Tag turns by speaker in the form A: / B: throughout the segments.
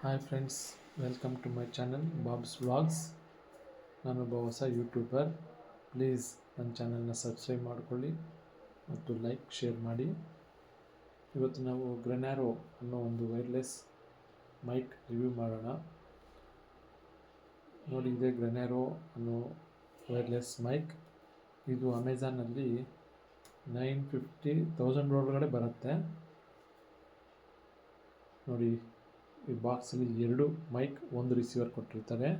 A: Hi friends, welcome to my channel Bobs vlogs. ನಾನೊಬ್ಬ ಹೊಸ YouTuber. Please ನನ್ನ ಚಾನಲ್ನ ಸಬ್ಸ್ಕ್ರೈಬ್ ಮಾಡಿಕೊಳ್ಳಿ ಮತ್ತು ಲೈಕ್, ಶೇರ್ ಮಾಡಿ. ಇವತ್ತು ನಾವು ಗ್ರೆನ್ಯಾರೋ ಅನ್ನೋ ಒಂದು ವೈರ್ಲೆಸ್ ಮೈಕ್ ರಿವ್ಯೂ ಮಾಡೋಣ. ನೋಡಿ, ಇದೆ ಗ್ರೆನ್ಯಾರೋ ಅನ್ನೋ ವೈರ್ಲೆಸ್ ಮೈಕ್. ಇದು ಅಮೆಝಾನಲ್ಲಿ 950,000 ಒಳಗಡೆ ಬರುತ್ತೆ. ನೋಡಿ, ಈ ಬಾಕ್ಸಲ್ಲಿ 2 ಮೈಕ್, 1 ರಿಸೀವರ್ ಕೊಟ್ಟಿರ್ತಾರೆ.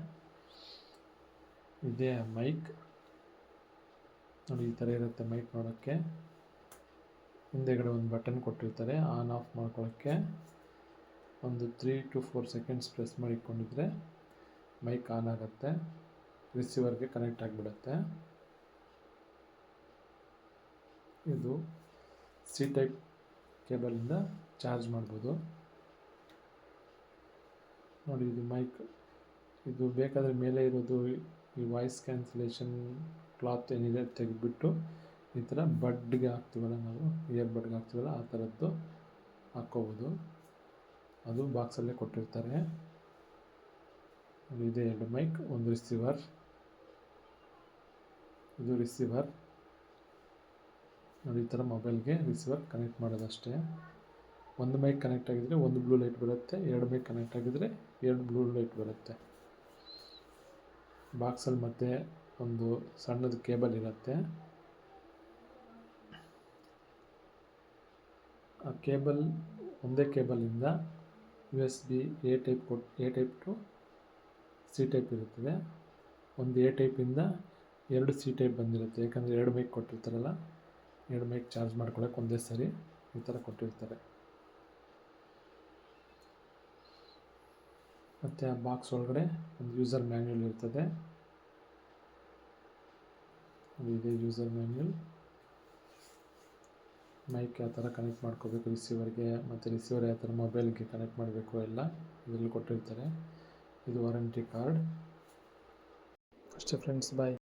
A: ಇದೇ ಮೈಕ್. ನೋಡಿ, ಈ ಥರ ಇರುತ್ತೆ ಮೈಕ್ ನೋಡೋಕ್ಕೆ. ಹಿಂದೆಗಡೆ ಒಂದು ಬಟನ್ ಕೊಟ್ಟಿರ್ತಾರೆ ಆನ್ ಆಫ್ ಮಾಡ್ಕೊಳ್ಳೋಕ್ಕೆ. ಒಂದು 3 to 4 ಸೆಕೆಂಡ್ಸ್ ಪ್ರೆಸ್ ಮಾಡಿಕೊಂಡಿದ್ರೆ ಮೈಕ್ ಆನ್ ಆಗುತ್ತೆ, ರಿಸೀವರ್ಗೆ ಕನೆಕ್ಟ್ ಆಗಿಬಿಡುತ್ತೆ. ಇದು ಸಿ ಟೈಪ್ ಕೇಬಲಿಂದ ಚಾರ್ಜ್ ಮಾಡ್ಬೋದು. ನೋಡಿ, ಇದು ಮೈಕ್. ಇದು ಬೇಕಾದರೆ ಮೇಲೆ ಇರೋದು ಈ ವಾಯ್ಸ್ ಕ್ಯಾನ್ಸಲೇಷನ್ ಕ್ಲಾತ್ ಏನಿದೆ ತೆಗೆದುಬಿಟ್ಟು ಈ ಥರ ಬಡ್ಗೆ ಹಾಕ್ತೀವಲ್ಲ, ನಾವು ಇಯರ್ ಬಡ್ಗೆ ಹಾಕ್ತೀವಲ್ಲ, ಆ ಥರದ್ದು ಹಾಕ್ಕೋಬೋದು. ಅದು ಬಾಕ್ಸಲ್ಲೇ ಕೊಟ್ಟಿರ್ತಾರೆ. ಇದೆ 2 ಮೈಕ್, 1 ರಿಸೀವರ್. ಇದು ರಿಸೀವರ್. ನೋಡಿ, ಈ ಥರ ಮೊಬೈಲ್ಗೆ ರಿಸೀವರ್ ಕನೆಕ್ಟ್ ಮಾಡೋದಷ್ಟೇ. 1 ಮೈಕ್ ಕನೆಕ್ಟ್ ಆಗಿದ್ರೆ 1 ಬ್ಲೂ ಲೈಟ್ ಬರುತ್ತೆ, 2 ಮೈಕ್ ಕನೆಕ್ಟ್ ಆಗಿದ್ರೆ 2 ಬ್ಲೂ ಲೈಟ್ ಬರುತ್ತೆ. ಬಾಕ್ಸಲ್ಲಿ ಮತ್ತೆ ಒಂದು ಸಣ್ಣದು ಕೇಬಲ್ ಇರುತ್ತೆ. ಆ ಕೇಬಲ್, ಒಂದೇ ಕೇಬಲಿಂದ USB A type two C type ಇರುತ್ತದೆ. ಒಂದು ಎ ಟೈಪಿಂದ 2 ಸಿ ಟೈಪ್ ಬಂದಿರುತ್ತೆ. ಯಾಕಂದರೆ 2 ಮೈಕ್ ಕೊಟ್ಟಿರ್ತಾರಲ್ಲ, 2 ಮೈಕ್ ಚಾರ್ಜ್ ಮಾಡ್ಕೊಳ್ಳೋಕೆ ಒಂದೇ ಸರಿ ಈ ಥರ ಕೊಟ್ಟಿರ್ತಾರೆ. ಮತ್ತು ಆ ಬಾಕ್ಸ್ ಒಳಗಡೆ ಒಂದು ಯೂಸರ್ ಮ್ಯಾನ್ಯುಯಲ್ ಇರ್ತದೆ. ಇದೆ ಯೂಸರ್ ಮ್ಯಾನ್ಯುಯಲ್. ಮೈಕ್ ಯಾವ ಥರ ಕನೆಕ್ಟ್ ಮಾಡ್ಕೋಬೇಕು ರಿಸೀವರ್ಗೆ, ಮತ್ತು ರಿಸೀವರ್ ಯಾವ ಥರ ಮೊಬೈಲ್ಗೆ ಕನೆಕ್ಟ್ ಮಾಡಬೇಕು ಎಲ್ಲ ಇದರಲ್ಲಿ ಕೊಟ್ಟಿರ್ತಾರೆ. ಇದು ವಾರಂಟಿ ಕಾರ್ಡ್. ಅಷ್ಟೇ ಫ್ರೆಂಡ್ಸ್, ಬಾಯ್.